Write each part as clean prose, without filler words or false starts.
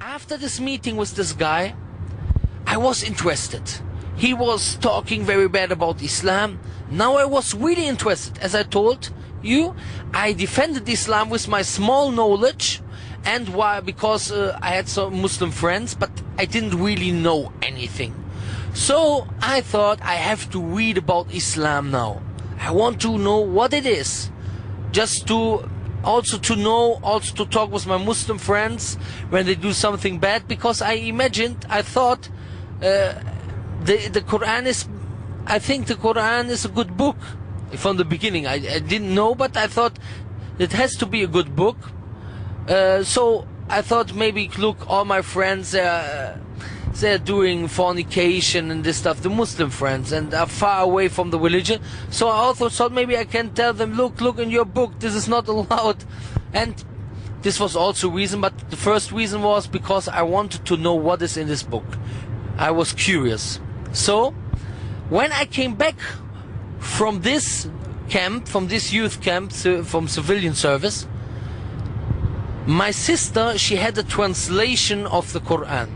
After this meeting with this guy, I was interested. He was talking very bad about Islam. Now I was really interested. As I told you, I defended Islam with my small knowledge, and why? Because I had some Muslim friends, but I didn't really know anything. So I thought I have to read about Islam now. I want to know what it is, just to also to talk with my Muslim friends when they do something bad, because I thought the Quran is, I think the Quran is a good book. From the beginning I didn't know, but I thought it has to be a good book. So I thought, maybe look, all my friends, they're doing fornication and this stuff, the Muslim friends, and are far away from the religion. So I also thought maybe I can tell them, look in your book, this is not allowed. And this was also a reason, but the first reason was because I wanted to know what is in this book. I was curious. So when I came back from this camp, from this youth camp, from civilian service, my sister, she had a translation of the Quran.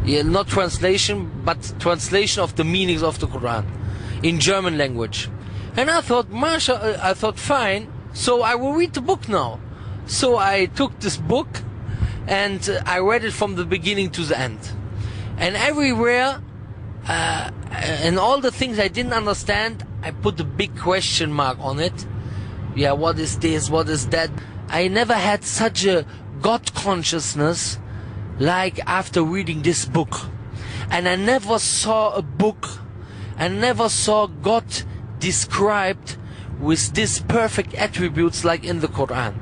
Yeah, not translation, but translation of the meanings of the Quran in German language. And I thought, I thought, fine, so I will read the book now. So I took this book and I read it from the beginning to the end. And everywhere, and all the things I didn't understand, I put a big question mark on it. Yeah, what is this? What is that? I never had such a God consciousness like after reading this book. And I never saw a book, I never saw God described with these perfect attributes like in the Quran.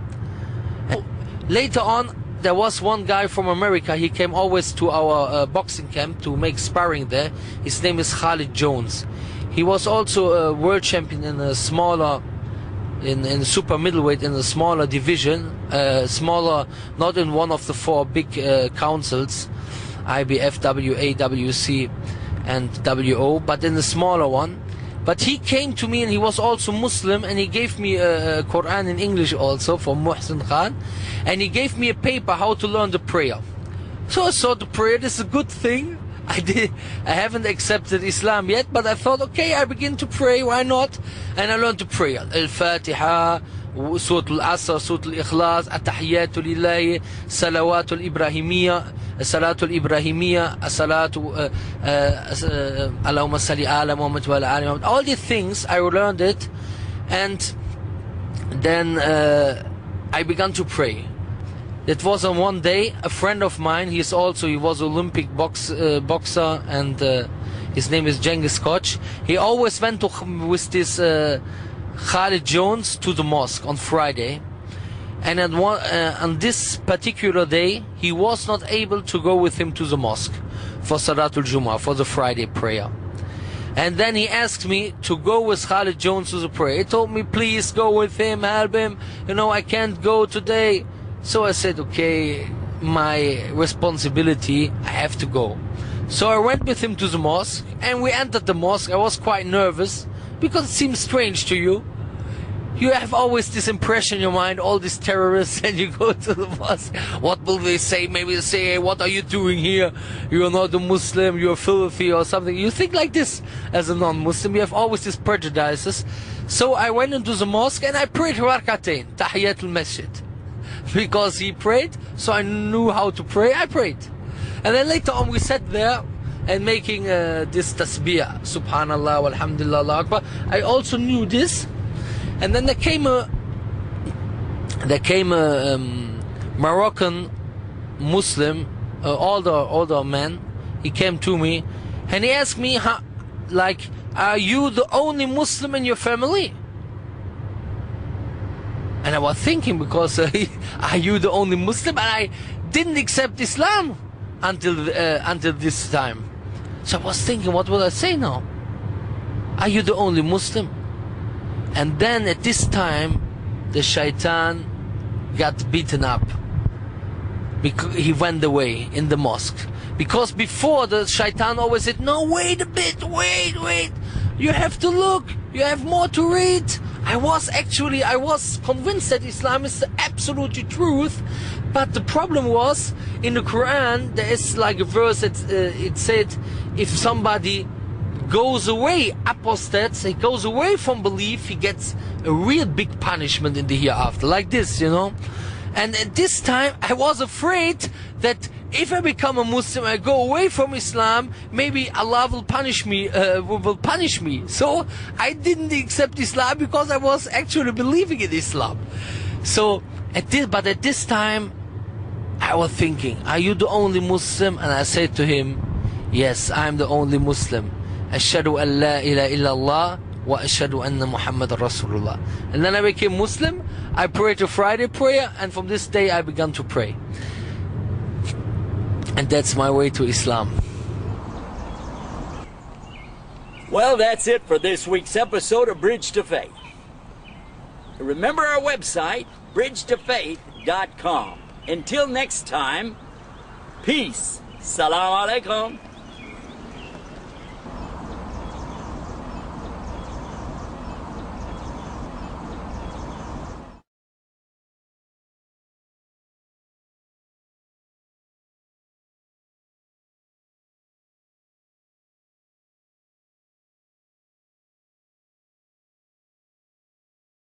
And later on, there was one guy from America. He came always to our boxing camp to make sparring there. His name is Khalid Jones. He was also a world champion in a smaller, in super middleweight, in a smaller division, smaller, not in one of the four big councils, IBF, WA, WC and WO, but in the smaller one. But he came to me, and he was also Muslim, and he gave me a Quran in English also from Muhsin Khan, and he gave me a paper how to learn the prayer. So I saw the prayer, this is a good thing. I haven't accepted Islam yet, but I thought, okay, I begin to pray, why not? And I learned to pray. Al-Fatiha, Surah Al-Asr, Surah Al-Ikhlas, At-Tahiyyatu Lillahi, Salawatu Al-Ibrahimiyya, Salatu Al-Ibrahimiyya, Salatu, Allahumma Salli Ala Muhammad wa Ala Ali Muhammad. All these things, I learned it, and then I began to pray. It was on one day, a friend of mine, he was Olympic boxer, and his name is Genghis Koch. He always went with this Khalid Jones to the mosque on Friday. And on this particular day, he was not able to go with him to the mosque for Salatul Jummah, for the Friday prayer. And then he asked me to go with Khalid Jones to the prayer. He told me, please go with him, help him. You know, I can't go today. So I said, okay, my responsibility, I have to go. So I went with him to the mosque, and we entered the mosque. I was quite nervous, because it seems strange to you. You have always this impression in your mind, all these terrorists, and you go to the mosque. What will they say? Maybe they say, hey, what are you doing here? You're not a Muslim, you're filthy or something. You think like this as a non-Muslim. You have always these prejudices. So I went into the mosque and I prayed Rak'atayn, Tahiyat al-Masjid. Because he prayed, so I knew how to pray, I prayed. And then later on we sat there and making this tasbih, Subhanallah, Alhamdulillah, Allah Akbar. I also knew this. And then there came a Moroccan Muslim, older man. He came to me and he asked me, like, are you the only Muslim in your family? And I was thinking, because are you the only Muslim? And I didn't accept Islam until this time. So I was thinking, what will I say now? Are you the only Muslim? And then at this time, the shaitan got beaten up. Because he went away in the mosque. Because before, the shaitan always said, no, wait a bit, wait. you have to look, you have more to read. I was convinced that Islam is the absolute truth, but the problem was, in the Quran, there is like a verse that it said, if somebody goes away, apostates, he goes away from belief, he gets a real big punishment in the hereafter, like this, you know. And at this time, I was afraid that if I become a Muslim, I go away from Islam, maybe Allah will punish me. So I didn't accept Islam because I was actually believing in Islam. So at this time, I was thinking, are you the only Muslim? And I said to him, yes, I'm the only Muslim. Ashhadu an la ilaha illallah wa ashhadu anna Muhammadan Rasulullah. And then I became Muslim. I prayed a Friday prayer, and from this day I began to pray. And that's my way to Islam. Well, that's it for this week's episode of Bridge to Faith. Remember our website, bridgetofaith.com. Until next time, peace. Salam alaikum.